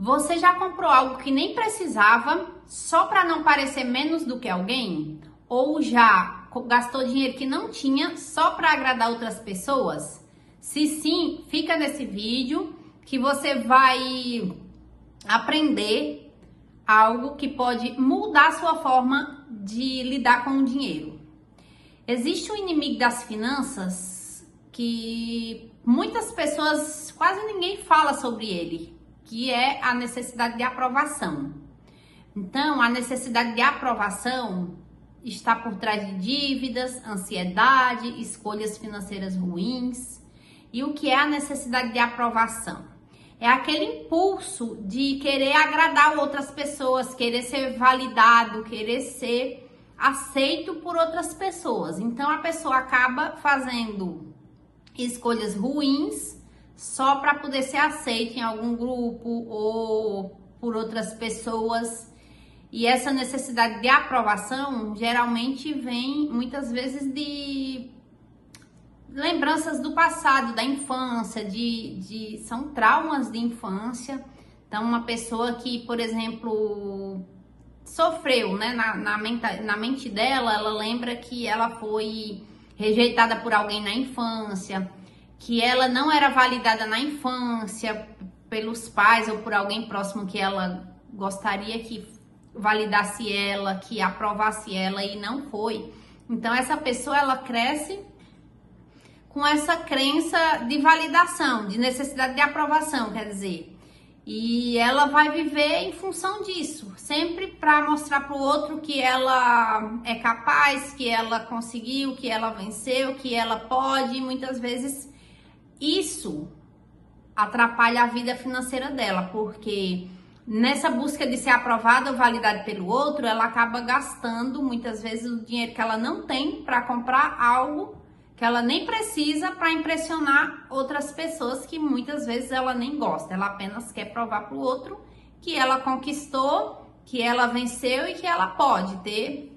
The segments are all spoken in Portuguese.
Você já comprou algo que nem precisava só para não parecer menos do que alguém? Ou já gastou dinheiro que não tinha só para agradar outras pessoas? Se sim, fica nesse vídeo que você vai aprender algo que pode mudar a sua forma de lidar com o dinheiro. Existe um inimigo das finanças que muitas pessoas, quase ninguém fala sobre ele, que é a necessidade de aprovação. Então, a necessidade de aprovação está por trás de dívidas, ansiedade, escolhas financeiras ruins. E o que é a necessidade de aprovação? É aquele impulso de querer agradar outras pessoas, querer ser validado, querer ser aceito por outras pessoas. Então, a pessoa acaba fazendo escolhas ruins só para poder ser aceita em algum grupo ou por outras pessoas. E essa necessidade de aprovação geralmente vem muitas vezes de lembranças do passado, da infância, são traumas de infância. Então, uma pessoa que, por exemplo, sofreu, né, na mente dela, ela lembra que ela foi rejeitada por alguém na infância, que ela não era validada na infância pelos pais ou por alguém próximo que ela gostaria que validasse ela, que aprovasse ela e não foi. Então, essa pessoa, ela cresce com essa crença de validação, de necessidade de aprovação, quer dizer. E ela vai viver em função disso, sempre para mostrar para o outro que ela é capaz, que ela conseguiu, que ela venceu, que ela pode. E muitas vezes isso atrapalha a vida financeira dela, porque nessa busca de ser aprovada ou validada pelo outro, ela acaba gastando muitas vezes o dinheiro que ela não tem para comprar algo que ela nem precisa para impressionar outras pessoas que muitas vezes ela nem gosta. Ela apenas quer provar para o outro que ela conquistou, que ela venceu e que ela pode ter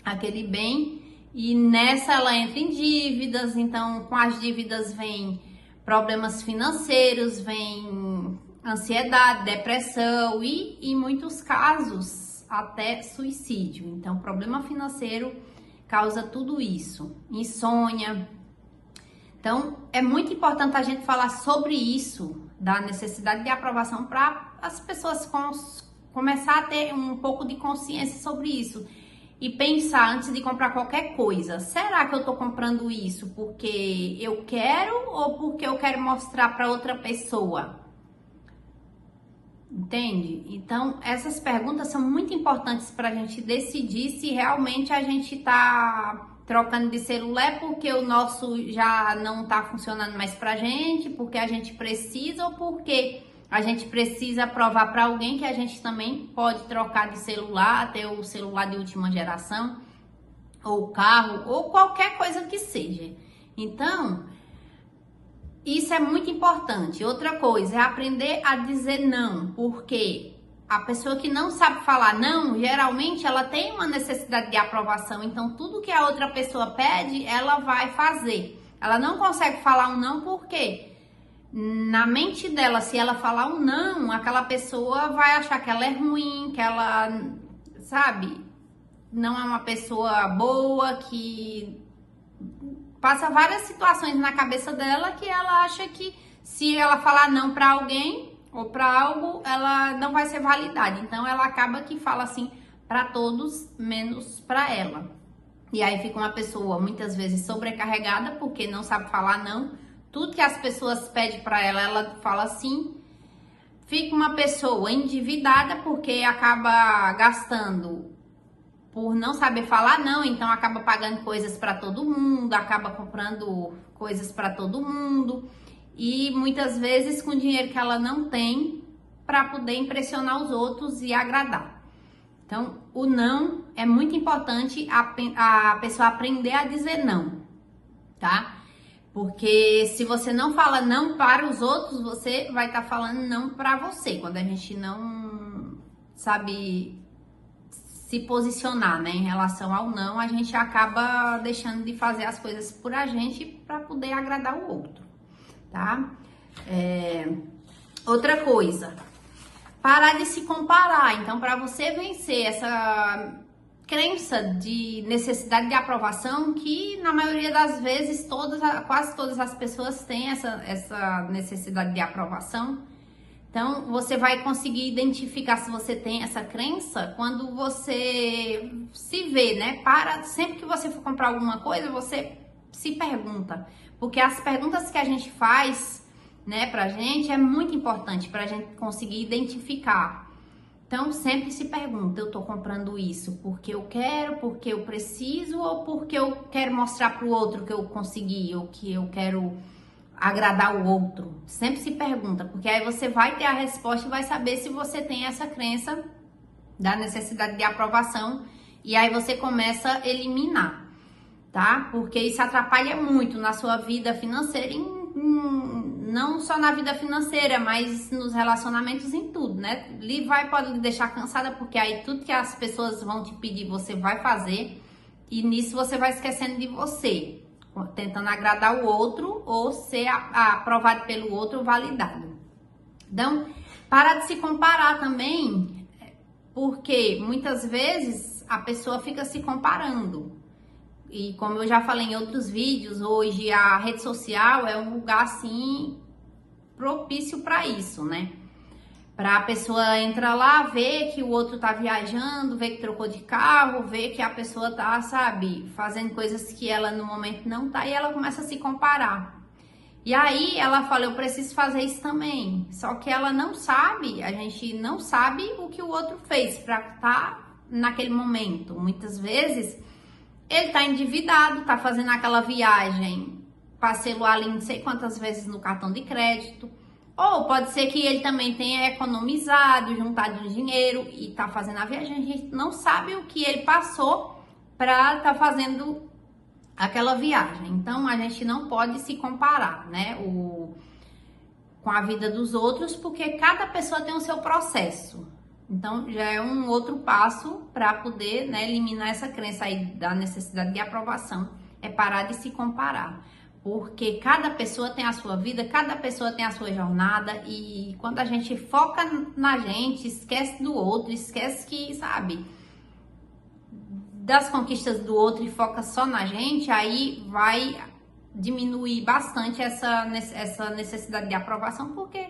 aquele bem. E nessa ela entra em dívidas. Então, com as dívidas vem problemas financeiros, vem ansiedade, depressão e, em muitos casos, até suicídio. Então, problema financeiro causa tudo isso, insônia. Então, é muito importante a gente falar sobre isso, da necessidade de aprovação, para as pessoas começar a ter um pouco de consciência sobre isso e pensar antes de comprar qualquer coisa. Será que eu tô comprando isso porque eu quero ou porque eu quero mostrar para outra pessoa? Entende? Então, essas perguntas são muito importantes para a gente decidir se realmente a gente tá trocando de celular porque o nosso já não tá funcionando mais pra gente, porque a gente precisa ou porque a gente precisa provar para alguém que a gente também pode trocar de celular, ter o celular de última geração, ou carro, ou qualquer coisa que seja. Então, isso é muito importante. Outra coisa é aprender a dizer não, porque a pessoa que não sabe falar não, geralmente ela tem uma necessidade de aprovação. Então, tudo que a outra pessoa pede, ela vai fazer. Ela não consegue falar um não porque na mente dela, se ela falar um não, aquela pessoa vai achar que ela é ruim, que ela, sabe, não é uma pessoa boa, que passa várias situações na cabeça dela que ela acha que se ela falar não para alguém ou para algo, ela não vai ser validada. Então, ela acaba que fala assim para todos, menos para ela. E aí fica uma pessoa muitas vezes sobrecarregada porque não sabe falar não. Tudo que as pessoas pedem para ela, ela fala sim. Fica uma pessoa endividada porque acaba gastando por não saber falar não, então acaba pagando coisas para todo mundo, acaba comprando coisas para todo mundo e muitas vezes com dinheiro que ela não tem para poder impressionar os outros e agradar. Então, o não é muito importante a pessoa aprender a dizer não, tá? Porque se você não fala não para os outros, você vai estar falando não para você. Quando a gente não sabe se posicionar, né, em relação ao não, a gente acaba deixando de fazer as coisas por a gente para poder agradar o outro, tá? Outra coisa, parar de se comparar. Então, para você vencer essa crença de necessidade de aprovação, que na maioria das vezes quase todas as pessoas têm essa necessidade de aprovação. Então, você vai conseguir identificar se você tem essa crença quando você se vê, né? Sempre que você for comprar alguma coisa, você se pergunta. Porque as perguntas que a gente faz, né, pra gente é muito importante pra gente conseguir identificar. Então, sempre se pergunta, eu tô comprando isso porque eu quero, porque eu preciso ou porque eu quero mostrar pro outro que eu consegui ou que eu quero agradar o outro? Sempre se pergunta, porque aí você vai ter a resposta e vai saber se você tem essa crença da necessidade de aprovação e aí você começa a eliminar, tá? Porque isso atrapalha muito na sua vida financeira, não só na vida financeira, mas nos relacionamentos, em tudo, né? Pode lhe deixar cansada, porque aí tudo que as pessoas vão te pedir, você vai fazer, e nisso você vai esquecendo de você, tentando agradar o outro ou ser aprovado pelo outro, validado. Então, para de se comparar também, porque muitas vezes a pessoa fica se comparando. E como eu já falei em outros vídeos, hoje a rede social é um lugar assim propício para isso, né? Para a pessoa entrar lá, ver que o outro tá viajando, ver que trocou de carro, ver que a pessoa tá, sabe, fazendo coisas que ela no momento não tá, e ela começa a se comparar. E aí ela fala, eu preciso fazer isso também. Só que ela não sabe, a gente não sabe o que o outro fez para estar naquele momento. Muitas vezes ele tá endividado, tá fazendo aquela viagem, parcelou ali não sei quantas vezes no cartão de crédito. Ou pode ser que ele também tenha economizado, juntado um dinheiro e tá fazendo a viagem. A gente não sabe o que ele passou para tá fazendo aquela viagem. Então, a gente não pode se comparar, né, com a vida dos outros, porque cada pessoa tem o seu processo. Então, já é um outro passo para poder, né, eliminar essa crença aí da necessidade de aprovação, é parar de se comparar. Porque cada pessoa tem a sua vida, cada pessoa tem a sua jornada, e quando a gente foca na gente, esquece do outro, esquece que, sabe, das conquistas do outro e foca só na gente, aí vai diminuir bastante essa necessidade de aprovação, porque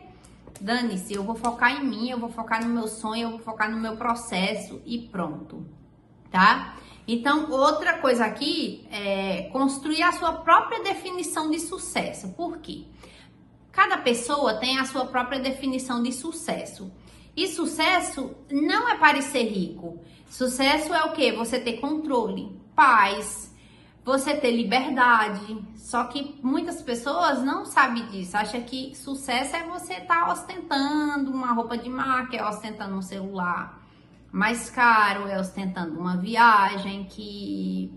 dane-se, eu vou focar em mim, eu vou focar no meu sonho, eu vou focar no meu processo e pronto, tá? Então, outra coisa aqui é construir a sua própria definição de sucesso. Por quê? Cada pessoa tem a sua própria definição de sucesso. E sucesso não é parecer rico. Sucesso é o quê? Você ter controle, paz, você ter liberdade. Só que muitas pessoas não sabem disso. Acham que sucesso é você estar ostentando uma roupa de marca, é ostentando um celular mais caro, é ostentando uma viagem que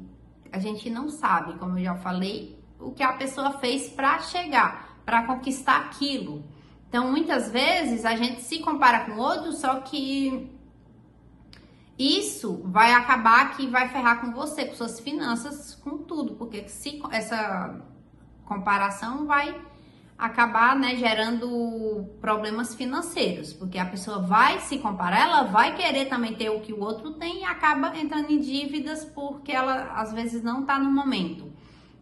a gente não sabe, como eu já falei, o que a pessoa fez para chegar, para conquistar aquilo. Então, muitas vezes a gente se compara com outros, só que isso vai acabar que vai ferrar com você, com suas finanças, com tudo, porque essa comparação vai acabar, né, gerando problemas financeiros, porque a pessoa vai se comparar, ela vai querer também ter o que o outro tem e acaba entrando em dívidas porque ela às vezes não tá no momento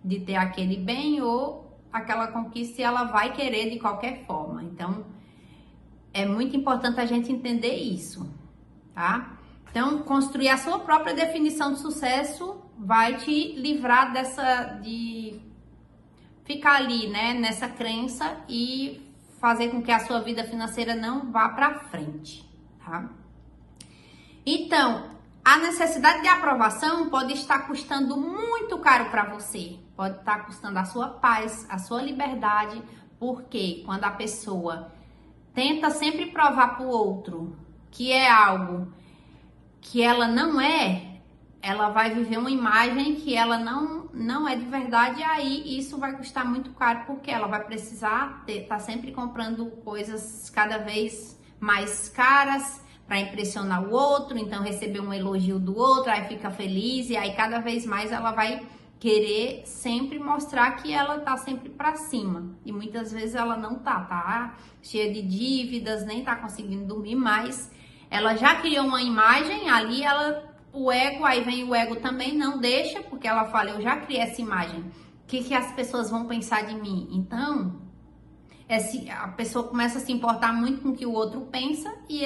de ter aquele bem ou aquela conquista e ela vai querer de qualquer forma. Então, é muito importante a gente entender isso, tá? Então, construir a sua própria definição de sucesso vai te livrar de ficar ali, né, nessa crença e fazer com que a sua vida financeira não vá para frente, tá? Então, a necessidade de aprovação pode estar custando muito caro para você. Pode estar custando a sua paz, a sua liberdade, porque quando a pessoa tenta sempre provar para o outro que é algo que ela não é, ela vai viver uma imagem que ela não é de verdade, e aí isso vai custar muito caro, porque ela vai precisar tá sempre comprando coisas cada vez mais caras para impressionar o outro, então receber um elogio do outro, aí fica feliz, e aí cada vez mais ela vai querer sempre mostrar que ela tá sempre para cima. E muitas vezes ela não tá cheia de dívidas, nem tá conseguindo dormir mais. Ela já criou uma imagem ali, o ego, aí vem o ego também, não deixa, porque ela fala, eu já criei essa imagem. O que as pessoas vão pensar de mim? Então, a pessoa começa a se importar muito com o que o outro pensa e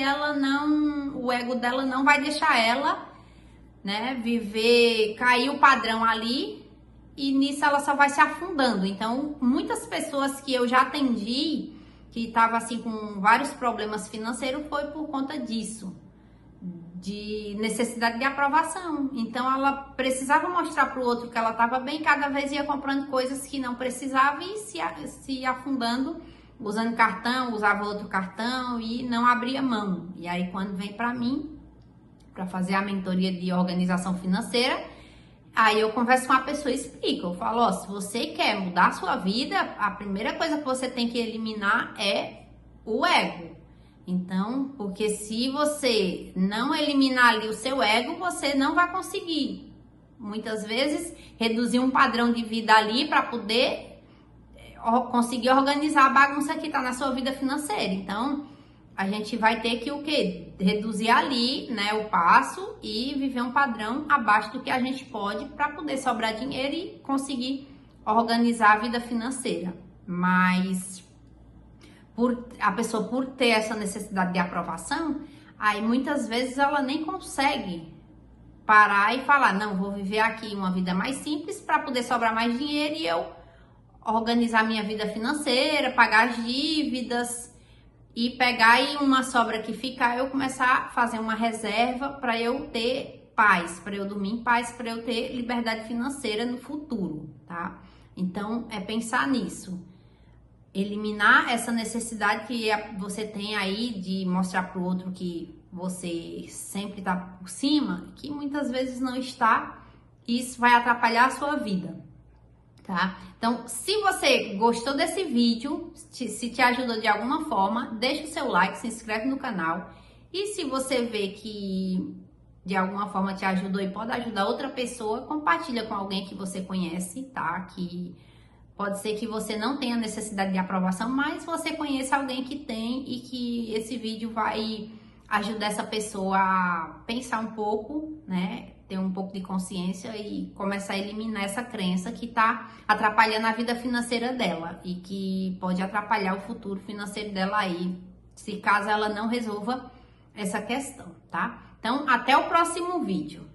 o ego dela não vai deixar ela, né, cair o padrão ali, e nisso ela só vai se afundando. Então, muitas pessoas que eu já atendi, que estavam assim com vários problemas financeiros, foi por conta disso, de necessidade de aprovação. Então, ela precisava mostrar para o outro que ela estava bem, cada vez ia comprando coisas que não precisava e se afundando, usando cartão, usava outro cartão e não abria mão. E aí, quando vem para mim, para fazer a mentoria de organização financeira, aí eu converso com a pessoa e explico. Eu falo, ó, se você quer mudar a sua vida, a primeira coisa que você tem que eliminar é o ego. Então, porque se você não eliminar ali o seu ego, você não vai conseguir, muitas vezes, reduzir um padrão de vida ali para poder conseguir organizar a bagunça que tá na sua vida financeira. Então, a gente vai ter que o quê? Reduzir ali, né, o passo e viver um padrão abaixo do que a gente pode para poder sobrar dinheiro e conseguir organizar a vida financeira. Mas a pessoa por ter essa necessidade de aprovação, aí muitas vezes ela nem consegue parar e falar, não, vou viver aqui uma vida mais simples para poder sobrar mais dinheiro e eu organizar minha vida financeira, pagar as dívidas e pegar aí uma sobra que ficar, eu começar a fazer uma reserva para eu ter paz, para eu dormir em paz, para eu ter liberdade financeira no futuro, tá? Então, é pensar nisso. Eliminar essa necessidade que você tem aí de mostrar para o outro que você sempre está por cima, que muitas vezes não está, isso vai atrapalhar a sua vida, tá? Então, se você gostou desse vídeo, se te ajudou de alguma forma, deixa o seu like, se inscreve no canal. E se você vê que de alguma forma te ajudou e pode ajudar outra pessoa, compartilha com alguém que você conhece, tá? Que pode ser que você não tenha necessidade de aprovação, mas você conheça alguém que tem e que esse vídeo vai ajudar essa pessoa a pensar um pouco, né? Ter um pouco de consciência e começar a eliminar essa crença que tá atrapalhando a vida financeira dela e que pode atrapalhar o futuro financeiro dela aí, se caso ela não resolva essa questão, tá? Então, até o próximo vídeo.